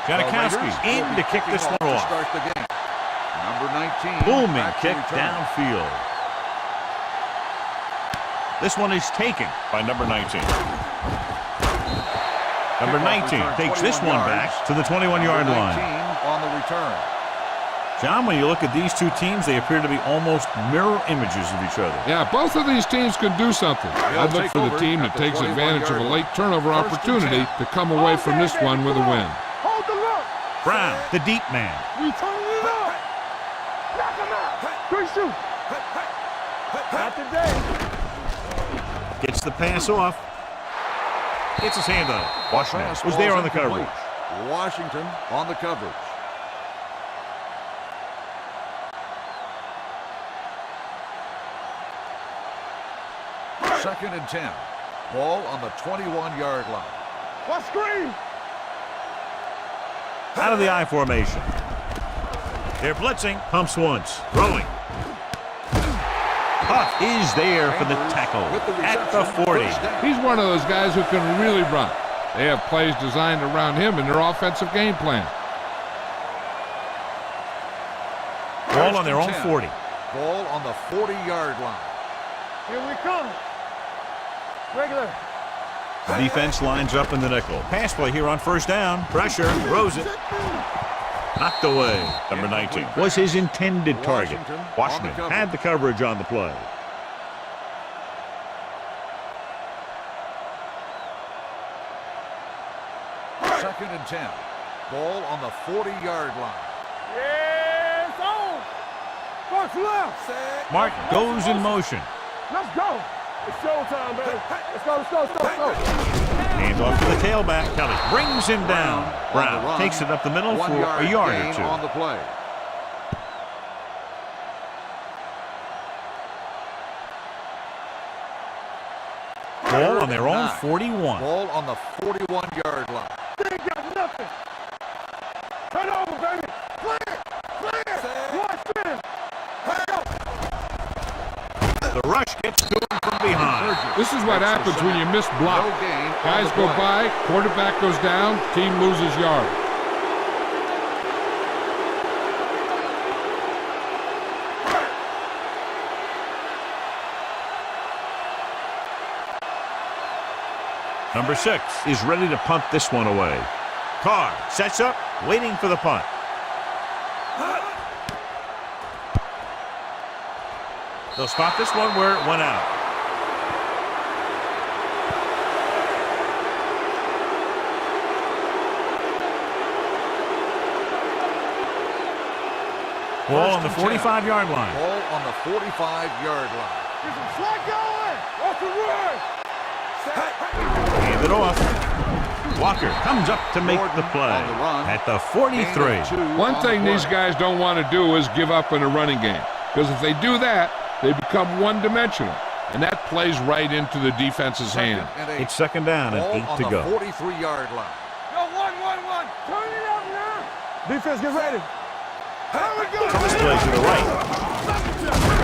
Janikowski's in to kick this one off. Start the game. Number 19. Booming kick downfield. This one is taken by number 19. Number 19 takes this one back to the 21-yard line. On the return. John, when you look at these two teams, they appear to be almost mirror images of each other. Yeah, both of these teams can do something. I'd look for the team that takes advantage of a late turnover opportunity to come away from this one with a win. Brown, the deep man. We turn it up. Knock him out. Good shoot. Not today. Gets the pass off. Gets his hand up. Washington was there on the coverage. Washington on the coverage. Second and 10. Ball on the 21-yard line. What screen? Out of the I formation. They're blitzing. Pumps once. Throwing. Huff is there for the tackle at the 40. He's one of those guys who can really run. They have plays designed around him in their offensive game plan. Ball on their own 40. Ball on the 40-yard line. Here we come. Regular. The defense lines up in the nickel. Pass play here on first down. Pressure. Throws it. Knocked away. Number 19 was his intended target. Washington had the coverage on the play. Second and 10. Ball on the 40-yard line. Yes, on. First left. Martin goes in motion. Let's go. It's showtime, baby. Let's go, let's go, let's go, let's go. Hands off to the tailback. Kelly brings him down. Brown takes it up the middle for a yard or two. On the play. Ball on their own 41. Ball on the 41-yard line. They ain't got nothing. Turn over, baby. Play it. Play it. Watch this. The rush gets to him from behind. This is what happens when you miss block. Guys go by, quarterback goes down, team loses yard. Number 6 is ready to punt this one away. Carr sets up, waiting for the punt. They'll spot this one where it went out. Ball on the 45-yard line. Ball on the 45-yard line. There's some slack going. Off the run. Hand it off. Walker comes up to make the play at the 43. One thing these guys don't want to do is give up in a running game. Because if they do that, they become one-dimensional. And that plays right into the defense's hand. It's second down and 8 to go. 43-yard line. Yo, 1-1-1. Turn it up now. Defense, get ready. Here we go. This play to the right.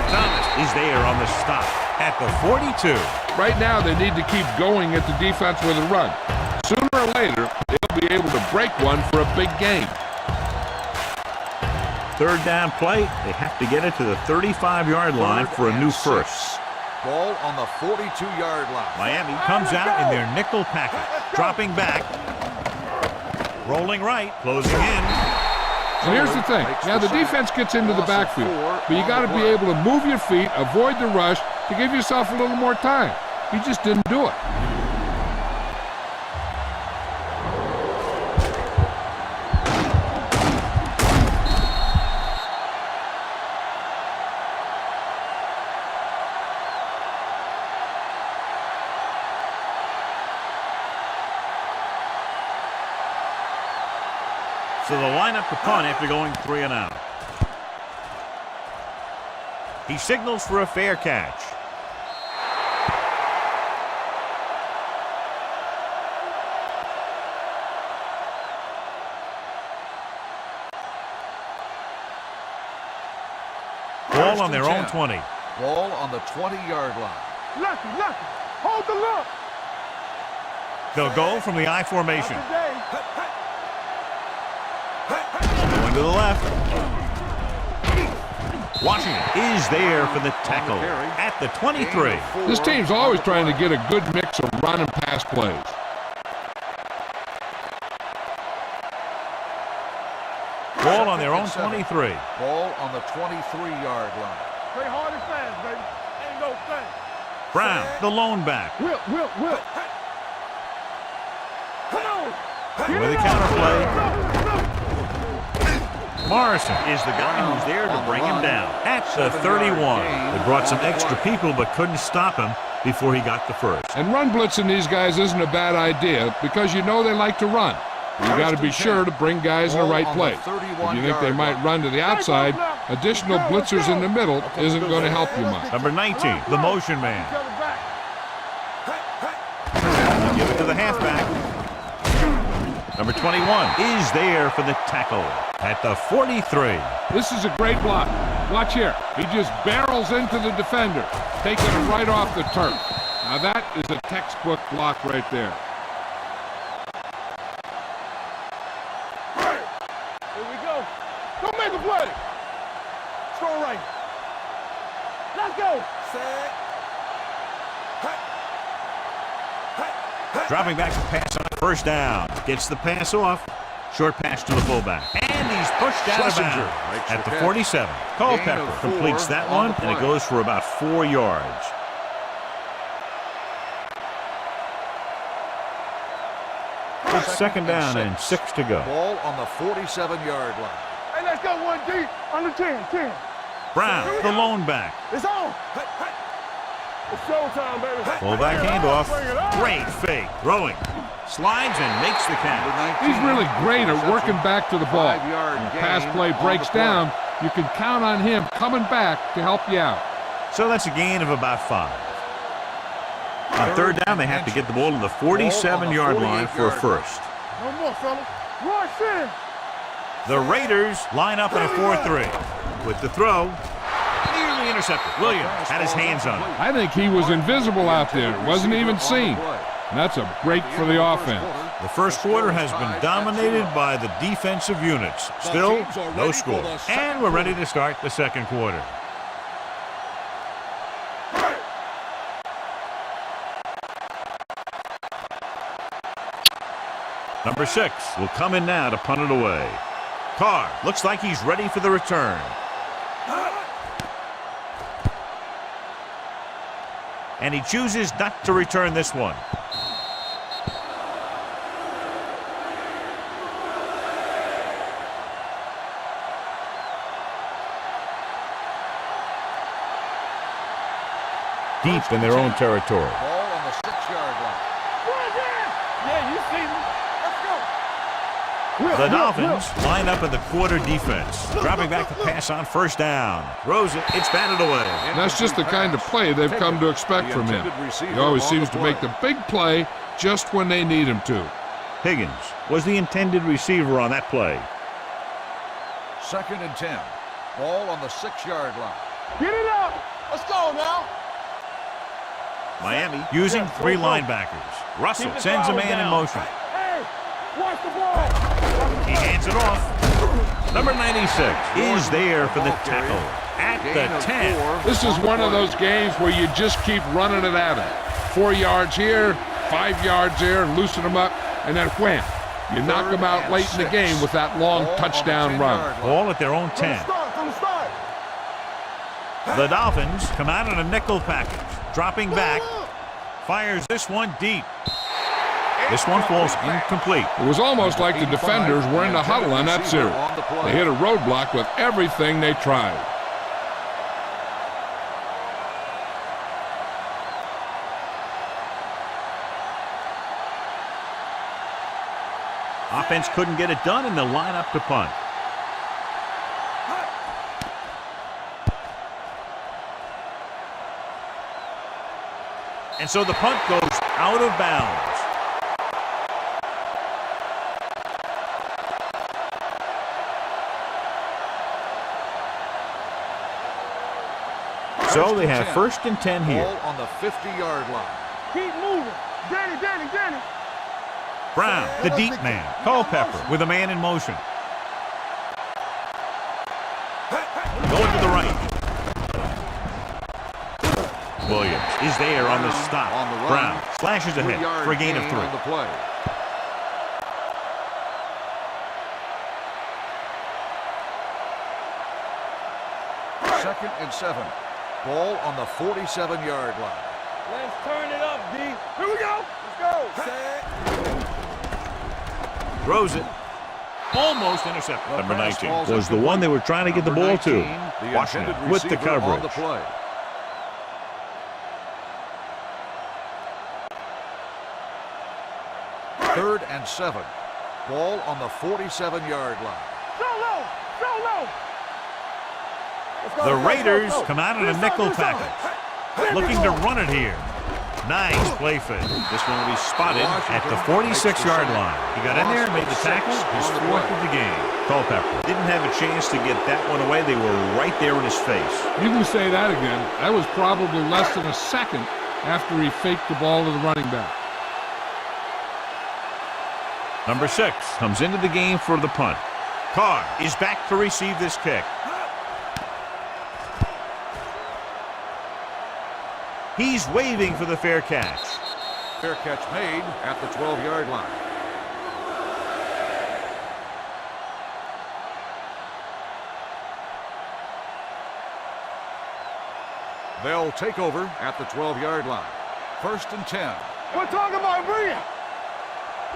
Thomas is there on the stop at the 42. Right now, they need to keep going at the defense with a run. Sooner or later, they'll be able to break one for a big game. Third down play, they have to get it to the 35-yard line for a new first. Ball on the 42-yard line. Miami comes out in their nickel package, dropping back, rolling right, closing in. And here's the thing. Now, the defense gets into the backfield, but you got to be able to move your feet, avoid the rush, to give yourself a little more time. He just didn't do it. So they'll line up the punt after going 3 and out. He signals for a fair catch. Ball on their own 20. Ball on the 20-yard line. Lucky. Hold the look. They'll go from the I formation. Going to the left. Washington is there for the tackle at the 23. This team's always trying to get a good mix of run and pass plays. Ball on their own 23. Ball on the 23-yard line. Play hard and fast, baby. Ain't no thing. Brown, the lone back. Will. Come on. With a counterplay. Morrison is the guy who's there to bring him down at the 31. They brought some extra people but couldn't stop him before he got the first. And run blitzing these guys isn't a bad idea because you know they like to run. You got to be sure to bring guys in the right place. If you think they might run to the outside, additional blitzers in the middle isn't going to help you much. Number 19, the motion man. Give it to the halfback. Number 21 is there for the tackle at the 43. This is a great block. Watch here. He just barrels into the defender, taking him right off the turf. Now that is a textbook block right there. Here we go. Don't make a play. Strong right. Let's go. Set. Dropping back to pass on first down. Gets the pass off. Short pass to the fullback. And he's pushed out of bounds at the 47. Culpepper completes that one, and it goes for about 4 yards. It's second down and 6 to go. Ball on the 47-yard line. Hey, let's go one deep. Under 10. Brown, the lone back. It's on. It's showtime, baby. Fullback handoff. Great fake. Throwing. Slides and makes the count. He's really great at working back to the ball. When the pass play breaks down, you can count on him coming back to help you out. So that's a gain of about 5. On third down, they have to get the ball to the 47-yard line for a first. No more, fellas. Rush in. The Raiders line up in a 4-3. With the throw, nearly intercepted. Williams had his hands on it. I think he was invisible out there. Wasn't even seen. And that's a break for the offense. The first quarter has been dominated by the defensive units. Still, no score. And we're ready to start the second quarter. Number 6 will come in now to punt it away. Carr looks like he's ready for the return. And he chooses not to return this one. Deep in their own territory. Ball on the 6-yard line. Yeah, you see me. Let's go. The Dolphins line up in the quarter defense. Dropping back to pass on first down. Throws it. It's batted away. And that's just the kind of play they've come to expect from him. He always seems to make the big play just when they need him to. Higgins was the intended receiver on that play. 2nd and 10. Ball on the 6-yard line. Get it up. Let's go now. Miami using 3 linebackers. Russell sends a man in motion. Hey, watch the ball. He hands it off. Number 96 is there for the tackle at the 10. This is one of those games where you just keep running it at him. 4 yards here, 5 yards there, loosen them up, and then wham. You knock them out late in the game with that long touchdown run. Ball at their own 10. The Dolphins come out in a nickel package. Dropping back. Fires this one deep. This one falls incomplete. It was almost like the defenders were in the huddle on that series. They hit a roadblock with everything they tried. Offense couldn't get it done in the lineup to punt. And so the punt goes out of bounds. So they have 1st and 10 here. Ball on the 50-yard line. Keep moving. Danny. Brown, the deep man. Culpepper with a man in motion. is there on the stop. On the run. Brown slashes ahead for a gain of 3. On the play. Second and 7. Ball on the 47-yard line. Let's turn it up, D. Here we go. Let's go. Throws it. Almost intercepted. Number pass 19 falls was the incomplete. one they were trying to get the ball to. 19, the Washington intended with the receiver on coverage. the play. Third and 7. Ball on the 47-yard line. So low. So low. Let's go, The let's go, Raiders let's go. come out in a Do nickel something, do something. package, looking to run it here. Nice play fake. This one will be spotted at the 46-yard line. He got in there and made the tackle. He's 4th of the game. Culpepper didn't have a chance to get that one away. They were right there in his face. You can say that again. That was probably less than a second after he faked the ball to the running back. Number 6 comes into the game for the punt. Carr is back to receive this kick. He's waving for the fair catch. Fair catch made at the 12-yard line. They'll take over at the 12-yard line. 1st and 10. We're talking about Bria.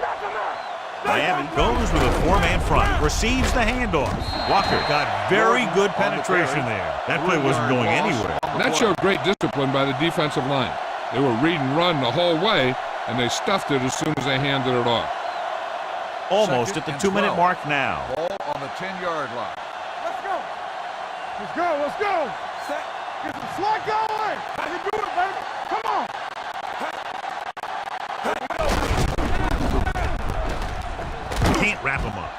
Knock him out. Miami goes with a 4-man front, receives the handoff. Walker got very good penetration there. That play wasn't going anywhere. And that showed great discipline by the defensive line. They were read and run the whole way, and they stuffed it as soon as they handed it off. Almost at the 2-minute mark now. Ball on the 10-yard line. Let's go. Let's go. Let's go. Get the slot going. I can do it, baby. Come on. Can't wrap him up.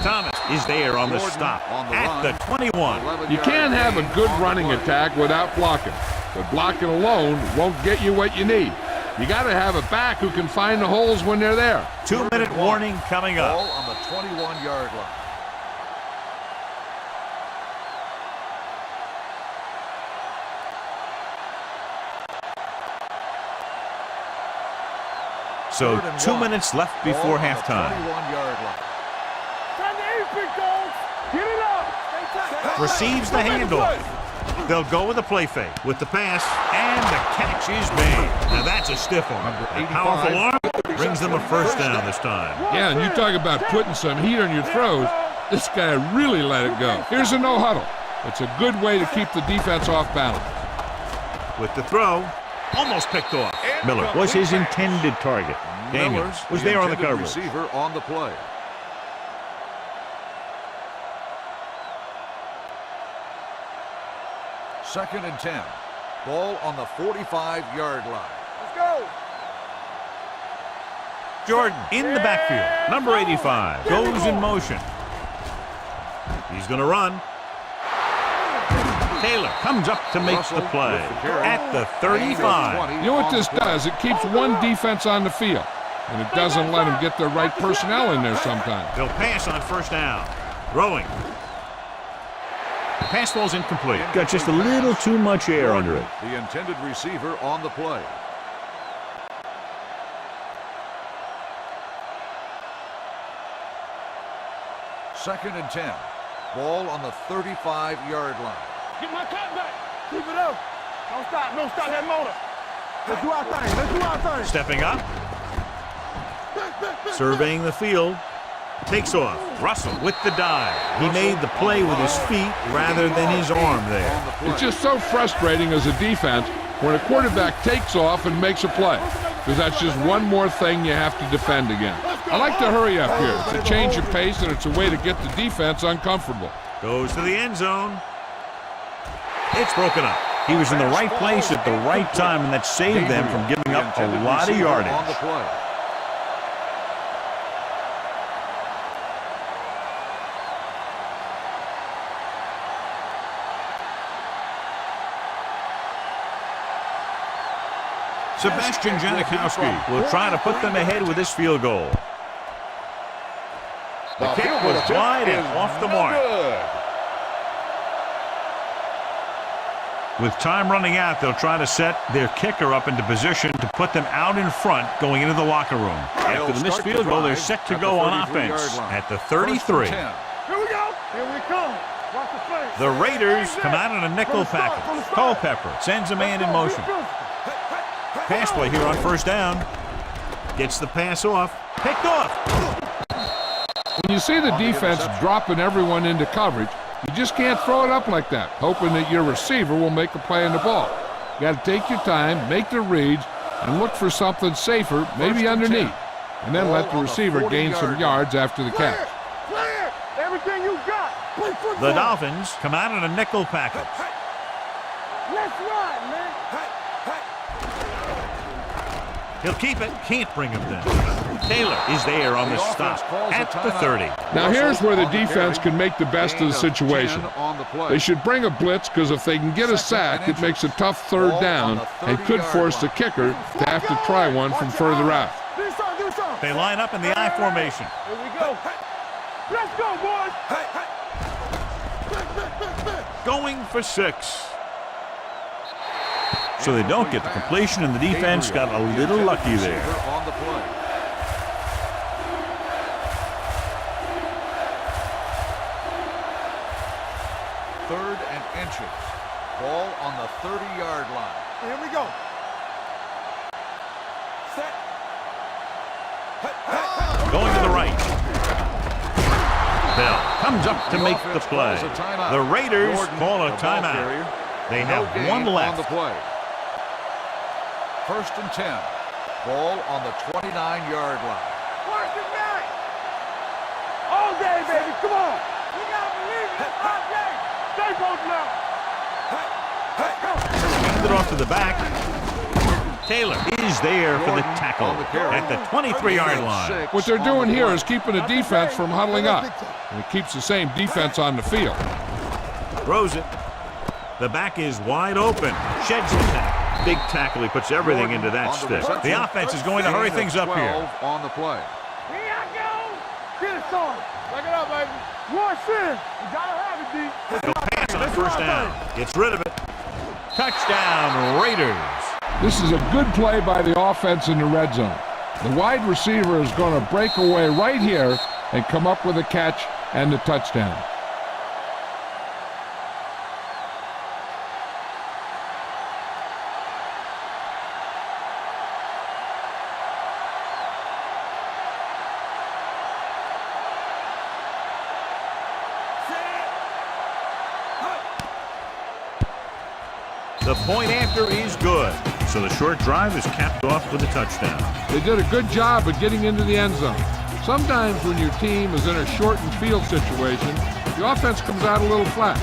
Thomas is there on the stop at the 21. You can't have a good running attack without blocking, but blocking alone won't get you what you need. You got to have a back who can find the holes when they're there. 2-minute warning coming Ball up. on the 21-yard line. So 2 1. minutes left before Ball on the halftime. 21-yard line. Time to eat, big dogs. Get it up. Receives the handoff. They'll go with a play fake with the pass, and the catch is made. Now that's a stiff one. A powerful arm brings them a first down this time. Yeah, and you talk about putting some heat on your throws. This guy really let it go. Here's a no huddle. It's a good way to keep the defense off balance. With the throw, almost picked off. Miller was his intended target. Daniels Miller's was there on the intended coverage. receiver on the play. Second and 10. Ball on the 45-yard line. Let's go. Jordan in the backfield. Number 85 goes in motion. He's going to run. Taylor comes up to make the play at the 35. You know what this does? It keeps one defense on the field, and it doesn't let them get the right personnel in there sometimes. They'll pass on first down. Throwing. The pass ball's incomplete. Got just a little too much air under it. The intended receiver on the play. Second and 10. Ball on the 35-yard line. Get my cut back. Keep it up. Don't stop. Don't stop that motor. Let's do our thing. Let's do our thing. Stepping up. Surveying the field. Takes off. Russell with the dive. He made the play with his feet rather than his arm there. It's just so frustrating as a defense when a quarterback takes off and makes a play, because that's just one more thing you have to defend against. I like to hurry up here. It's a change of pace, and it's a way to get the defense uncomfortable. Goes to the end zone. It's broken up. He was in the right place at the right time, and that saved them from giving up a lot of yardage. On the play. Sebastian Janikowski will try to put them ahead with this field goal. The kick was wide and off the mark. With time running out, they'll try to set their kicker up into position to put them out in front going into the locker room. After the missed field goal, they're set to go on offense at the 33. Here we go. Here we come. Watch the play. The Raiders come out in a nickel package. Culpepper sends a man in motion. Pass play here on first down. Gets the pass off. Picked off. When you see the defense dropping everyone into coverage, you just can't throw it up like that, hoping that your receiver will make a play on the ball. You got to take your time, make the reads, and look for something safer, maybe underneath, and then let the receiver gain some yards after the catch. Clear. Everything you got. Play football. The Dolphins come out in a nickel package. Let's ride, man. He'll keep it. Can't bring him down. Taylor is there on the stop at the 30. Now here's where the defense can make the best of the situation. They should bring a blitz because if they can get a sack, it makes a tough third down and could force the kicker to have to try one from further out. They line up in the I formation. Here we go. Let's go, boys. Going for 6. So they don't get the completion, and the defense got a little lucky there. On the play. Third and inches. Ball on the 30-yard line. Here we go. Set. Going to the right. Bell comes up to make the play. The Raiders call a timeout. They have one left. On the play. First and 10. Ball on the 29-yard line. First and 9. All day, baby. Come on. We got to believe it. All day. Stay close now. Hand it off to the back. Taylor is there for the tackle at the 23-yard line. What they're doing here is keeping the defense from huddling up. And it keeps the same defense on the field. Throws it. The back is wide open. Sheds the tackle. Big tackle. He puts everything into that stick. The offense is going to hurry things up here. On the play. Here I go. Get it on. Back it up, baby. Rush in. You got to have it, D. He'll pass on first down. Gets rid of it. Touchdown, Raiders. This is a good play by the offense in the red zone. The wide receiver is going to break away right here and come up with a catch and the touchdown. The point after is good. So the short drive is capped off with a touchdown. They did a good job of getting into the end zone. Sometimes when your team is in a shortened field situation, the offense comes out a little flat.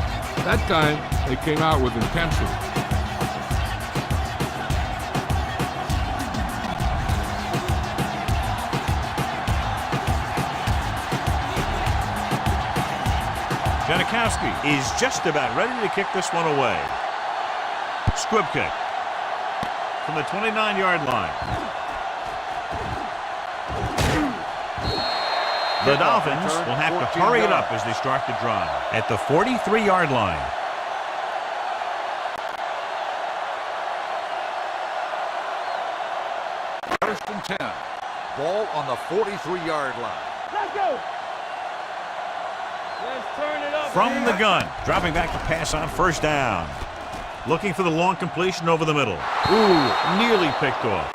That time, they came out with intensity. Janikowski is just about ready to kick this one away. Squib kick from the 29-yard line. The Dolphins will have to hurry it up as they start the drive at the 43-yard line. First and 10. Ball on the 43-yard line. Let's go. Let's turn it up. From the gun, dropping back to pass on first down. Looking for the long completion over the middle. Ooh, nearly picked off.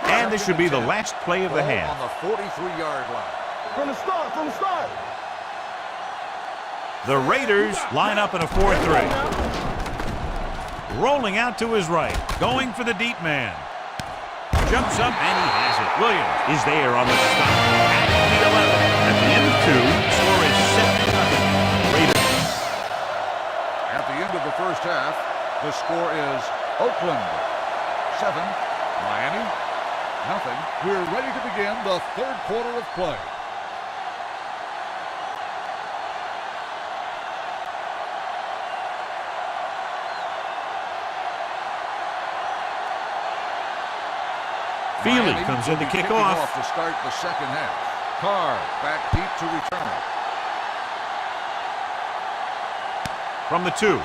And this should be the last play of the half. On the 43-yard line. From the start. The Raiders line up in a 4-3. Rolling out to his right. Going for the deep man. Jumps up and he has it. Williams is there on the stop. At the 11. At the end of 2, score is 7-0. Raiders. At the end of the first half, the score is Oakland 7, Miami 0. We're ready to begin the third quarter of play. Feely comes in to kick off. To start the second half. Carr back deep to return. From the 2.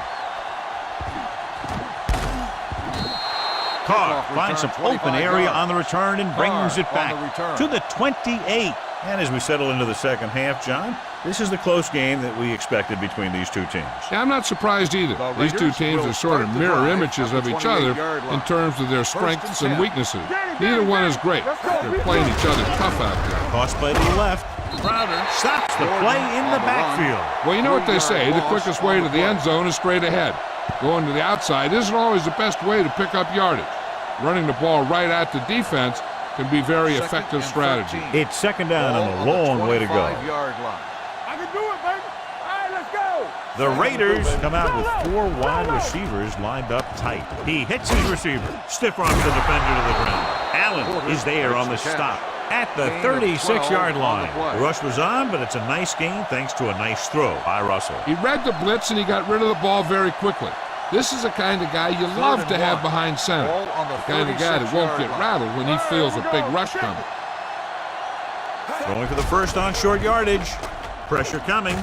Carr finds some open area on the return and brings it back to the 28. And as we settle into the second half, John, this is the close game that we expected between these two teams. Yeah, I'm not surprised either. These two teams are sort of mirror images of each other in terms of their strengths and weaknesses. Neither one is great. They're playing each other tough out there. Toss play to the left. Crowder stops the play in the backfield. Well, you know what they say, the quickest way to the end zone is straight ahead. Going to the outside isn't always the best way to pick up yardage. Running the ball right at the defense can be very effective strategy. It's second down and a long way to go. I can do it, baby. All right, let's go. The Raiders come out with 4 wide receivers lined up tight. He hits his receiver. Stiff arms the defender to the ground. Allen is there on the stop at the 36-yard line. The rush was on, but it's a nice gain thanks to a nice throw by Russell. He read the blitz and he got rid of the ball very quickly. This is the kind of guy you love to have behind center. The kind of guy that won't get rattled when he feels a big rush coming. Going for the first on short yardage. Pressure coming.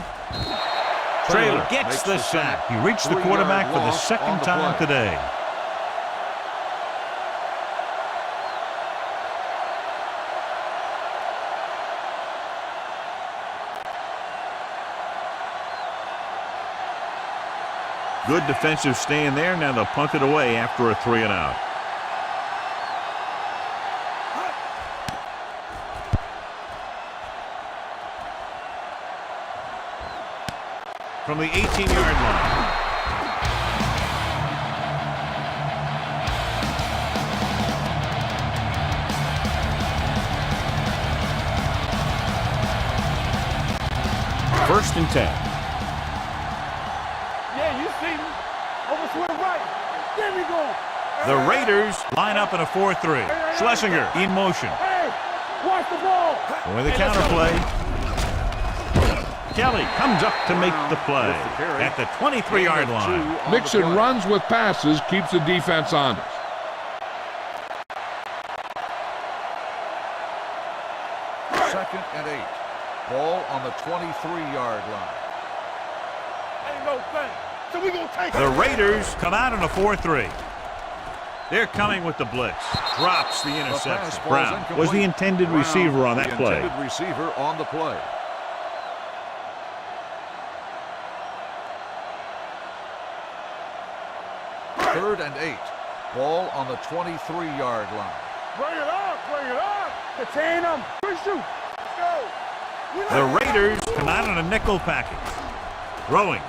Traylor gets the sack. He reached the quarterback for the second time today. Good defensive stand there. Now they'll punt it away after a 3 and out. From the 18-yard line. First and 10. The Raiders line up in a 4-3. Schlesinger in motion. Hey, watch the ball. With the counterplay. Kelly comes up to make the play at the 23-yard line. Mixing runs with passes keeps the defense honest. Second and 8. Ball on the 23-yard line. Ain't no thing. So we gonna take the Raiders come out in a 4-3. They're coming with the blitz. Drops the interception. Brown was the intended receiver on that play. Intended receiver on the play. Third and 8. Ball on the 23-yard line. Bring it up, bring it up. Contain them. Shoot. Let's go. The Raiders come out in a nickel package. Throwing.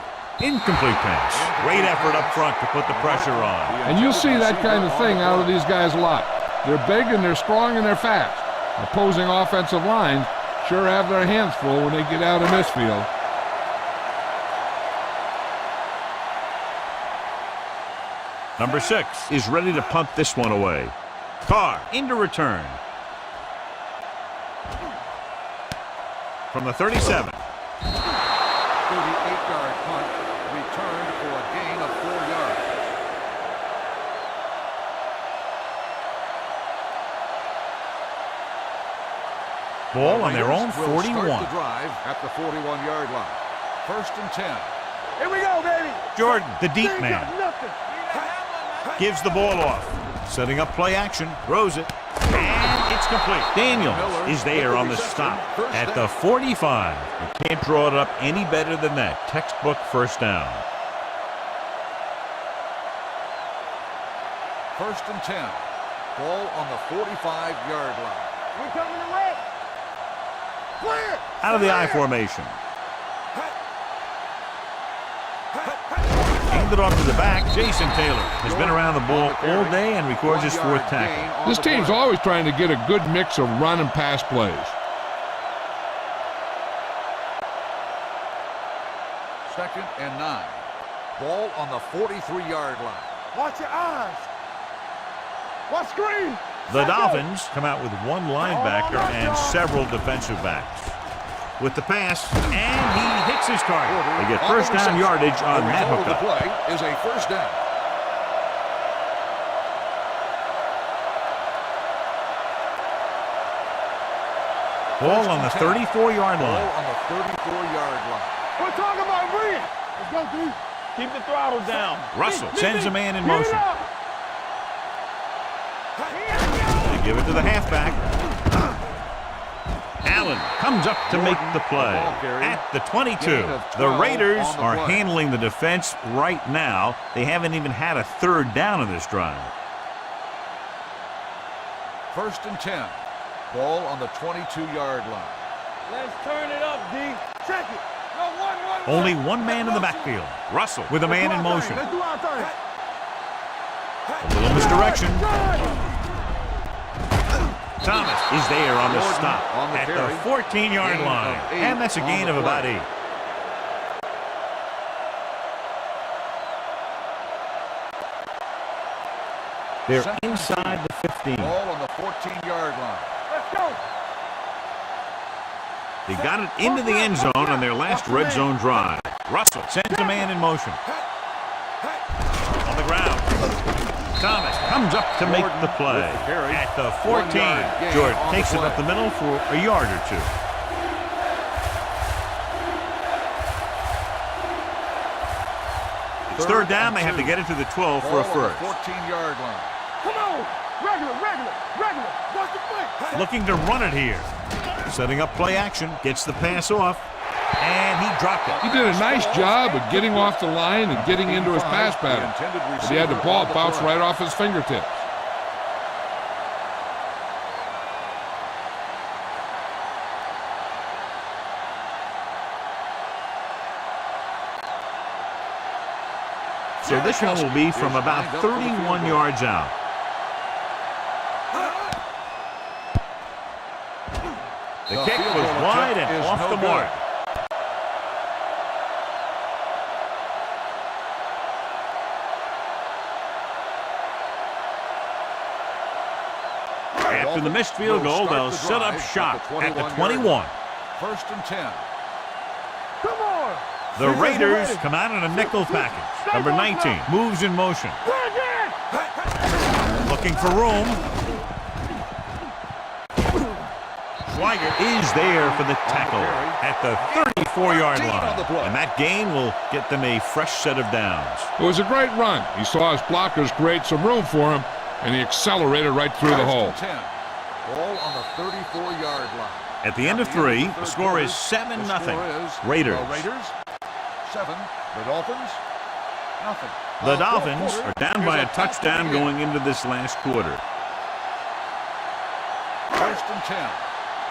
Incomplete pass. Great effort up front to put the pressure on. And you see that kind of thing out of these guys a lot. They're big and they're strong and they're fast. Opposing offensive lines sure have their hands full when they get out in this field. Number 6 is ready to punt this one away. Carr into return. From the 37. 38-yard punt. Returned for a gain of 4 yards. Ball on their own 41. Start the drive at the 41-yard line. First and 10. Here we go, baby. Jordan, the deep They man, got nothing. gives the ball off. Setting up play action. Throws it. And it's complete. Daniels is there on the stop at the 45. You can't draw it up any better than that. Textbook first down. First and 10. Ball on the 45-yard line. We coming to red. Clear. Out of the I formation. Handed off to the back. Jason Taylor has been around the ball all day and records his 4th tackle. This team's always trying to get a good mix of run and pass plays. Second and 9. Ball on the 43-yard line. Watch your eyes. Watch screen. The Dolphins come out with 1 linebacker and several defensive backs. With the pass, and he hits his target. They get first down yardage on that hookup. The play is a first down. Ball on the 34-yard Ball line. on the 34-yard line. We're talking about bring it. Let's go, D. Keep the throttle down. Russell D, sends a man in Get it motion. up. They give it to the halfback. Allen comes up to make the play at the 22. The Raiders are handling the defense right now. They haven't even had a third down in this drive. 1st and 10. Ball on the 22-yard line. Let's turn it up, D. Check it. No, one. Only one man in the backfield. Russell with a man in motion. Let's do our thing. A little misdirection. Thomas is there on the stop at the 14-yard line. And that's a gain of about 8. They're inside the 15. Ball on the 14-yard line. Let's go. They got it into the end zone on their last red zone drive. Russell sends a man in motion. On the ground. Thomas comes up to make the play at the 14. Jordan takes it up the middle for a yard or 2. It's third down. They have to get it to the 12 for a first. 14-yard line. Come on. Regular. What's the play? Looking to run it here. Setting up play action. Gets the pass off. And he dropped it. He did a nice job of getting off the line and getting into his pass pattern. But he had the ball bounce right off his fingertips. So this one will be from about 31 yards out. The kick was wide and off the mark. After the missed field goal, they'll set up shop at the 21. 1st and 10. Come on. The Raiders come out in a nickel package. Number 19 moves in motion. Looking for room. Schweiger is there for the tackle at the 34-yard line. And that gain will get them a fresh set of downs. It was a great run. He saw his blockers create some room for him, and he accelerated right through the hole. 10. Ball on the 34-yard line. At the end of 3, the score is 7-0. Raiders. The Raiders 7. The Dolphins nothing. The Dolphins are down by a touchdown going into this last quarter. 1st and 10.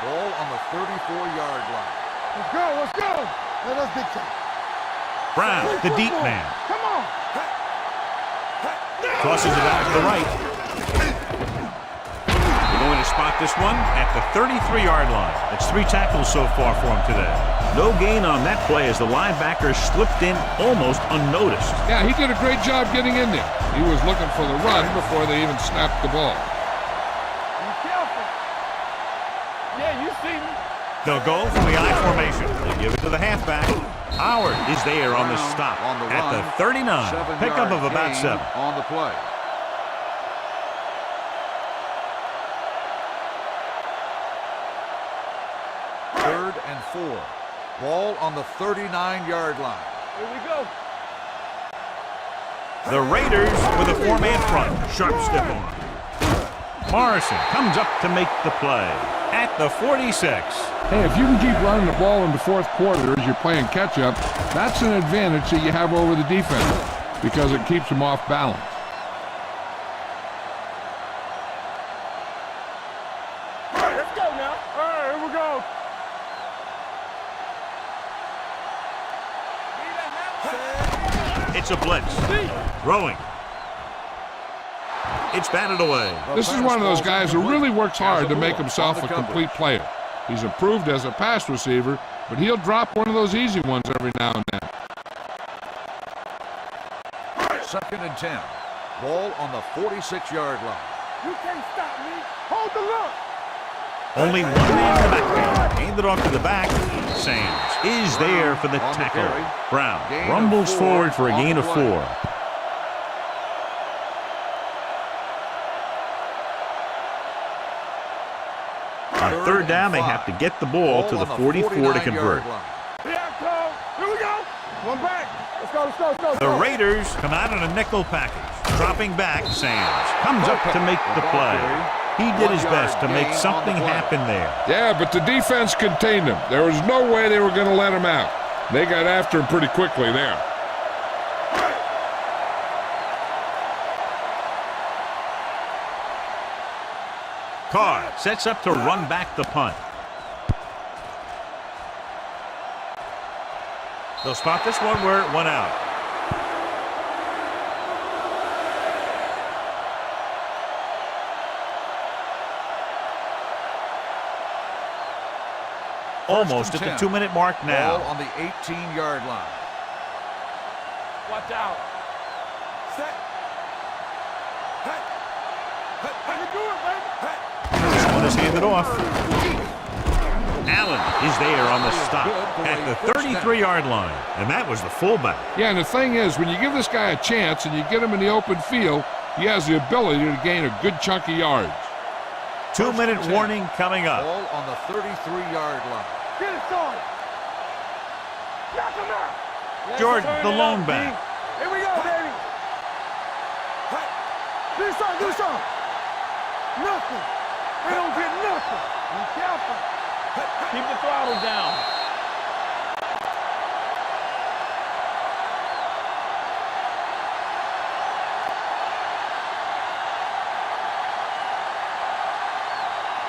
Ball on the 34-yard line. Let's go. Let us big time. Brown, the deep man. Come on. Tosses it out to the right. They're going to spot this one at the 33-yard line. That's 3 tackles so far for him today. No gain on that play as the linebacker slipped in almost unnoticed. Yeah, he did a great job getting in there. He was looking for the run before they even snapped the ball. Be careful. Yeah, you see me. They'll go from the I formation. They give it to the halfback. Howard is there on the stop at the 39. Pickup of about 7. On the play. Third and 4. Ball on the 39-yard line. Here we go. The Raiders with a 4-man front. Sharp stiff arm. Morrison comes up to make the play at the 46. Hey, if you can keep running the ball in the fourth quarter as you're playing catch-up, that's an advantage that you have over the defense because it keeps them off balance. Let's go now. All right, here we go. It's a blitz. Throwing. It's batted away. This is one of those guys who really works hard to make himself a complete player. He's improved as a pass receiver, but he'll drop one of those easy ones every now and then. 2nd and 10. Ball on the 46-yard line. You can't stop me. Hold the look. Only one man in the backfield. Handed off to the back. Sands is there for the tackle. Brown rumbles forward for a gain of 4. third down, they have to get the ball to the 44 to convert. Yeah, Cole. Here we go. One back. Let's go. The Raiders come out in a nickel package. Dropping back, Sands comes up to make the play. He did his best to make something happen there. Yeah, but the defense contained him. There was no way they were going to let him out. They got after him pretty quickly there. Carr sets up to run back the punt. They'll spot this one where it went out. Almost at the 2-minute mark now. Ball on the 18-yard line. Watch out. Set. How you doing, baby? This one is handed off. Allen is there on the stop at the 33-yard line, and that was the fullback. Yeah, and the thing is, when you give this guy a chance and you get him in the open field, he has the ability to gain a good chunk of yards. 2-minute warning coming up. Ball on the 33-yard line. Get it started. Knock him out. Jordan, the lone back. Here we go, baby. Do something. Nothing. They don't get nothing. Be careful. Keep the throttle down.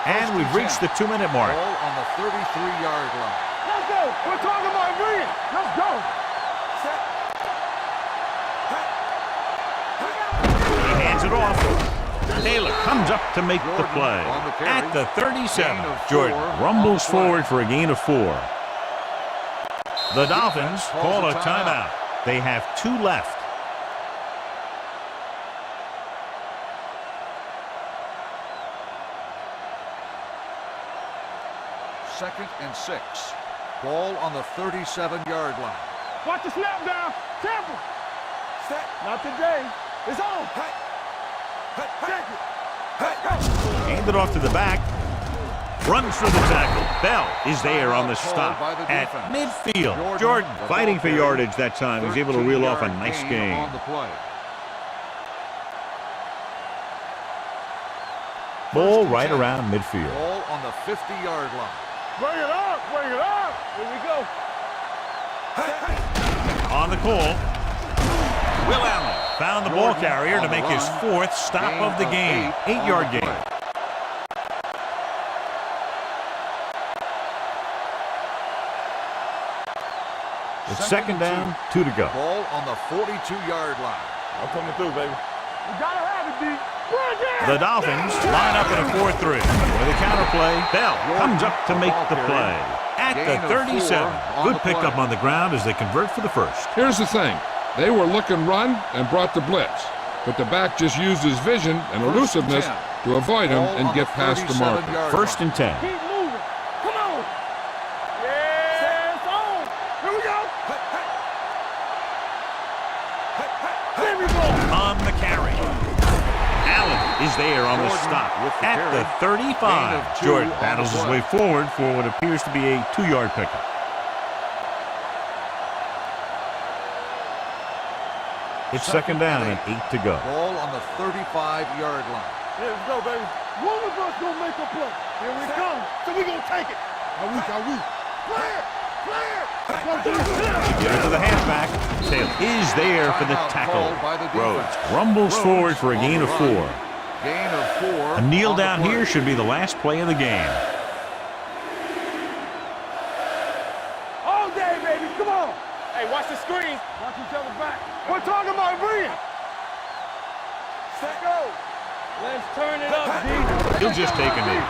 And we've reached the 2-minute mark. Ball on the 33-yard line. Let's go. We're talking about agreeing. Let's go. Set. He hands it off. Taylor comes up to make the play. At the 37, Jordan rumbles forward for a gain of 4. The Dolphins call a timeout. They have 2 left. Second and 6. Ball on the 37-yard line. Watch the snap down. Careful. Set. Not today. It's on. Check it. Hand it off to the back. Runs for the tackle. Bell is there on the stop at midfield. Jordan fighting for yardage that time. He's able to reel off a nice gain. On the play. Ball right around midfield. Ball on the 50-yard line. Bring it up. Here we go. On the call, Will Allen found the ball carrier to make his 4th stop of the game. 8-yard gain. It's second down, 2 to go. Ball on the 42-yard line. I'm coming through, baby. You gotta have it, D. The Dolphins line up in a 4-3. With a counter play, Bell comes up to make the play. At the 37, good pickup on the ground as they convert for the first. Here's the thing. They were looking run and brought the blitz, but the back just used his vision and elusiveness to avoid him and get past the marker. First and 10. Keep moving. Come on. Yeah, it's on. Here we go. There we go. On the carry. Allen is there on the stop at the 35. Jordan battles his way forward for what appears to be a 2-yard pickup. It's second down and 8 to go. Ball on the 35-yard line. Here we go, baby. One of us gonna make a play. Here we come. So we gonna take it. Are we? Play it. Get it to the halfback. Taylor is there for the tackle. Rhodes rumbles forward for a gain of 4. Gain of 4. A kneel down here should be the last play of the game. All day, baby. Come on. Hey, watch the screen. Watch each other back. We're talking about agreeing. Set go. Let's turn it up, D. He'll just take a knee.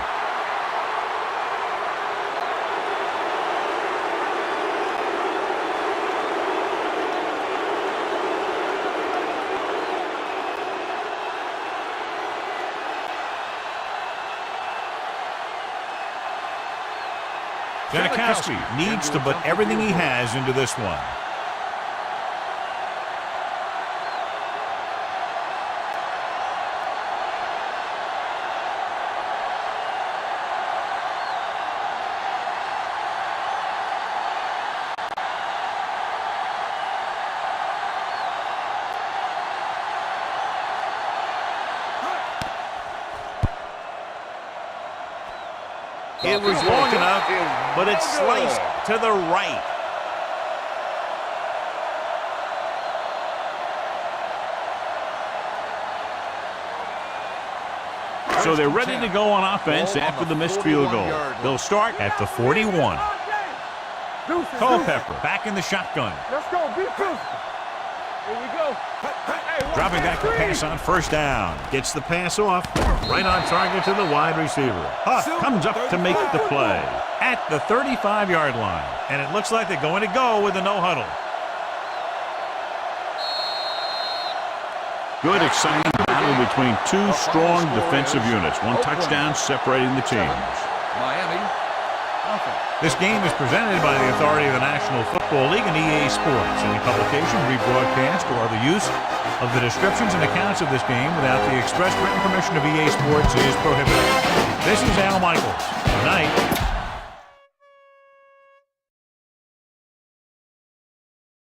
Janikowski needs to put everything he has into this one. It was long enough, but it sliced to the right. So they're ready to go on offense after the missed field goal. They'll start at the 41. Culpepper back in the shotgun. Let's go, be physical. Here we go. Dropping back to pass on first down. Gets the pass off. Right on target to the wide receiver. Huff comes up to make the play at the 35-yard line. And it looks like they're going to go with a no-huddle. Good, exciting battle between two strong defensive units. One touchdown separating the teams. Miami, nothing. This game is presented by the authority of the National Football League and EA Sports. Any publication, rebroadcast, or other use of the descriptions and accounts of this game without the express written permission of EA Sports is prohibited. This is Al Michaels. Good night.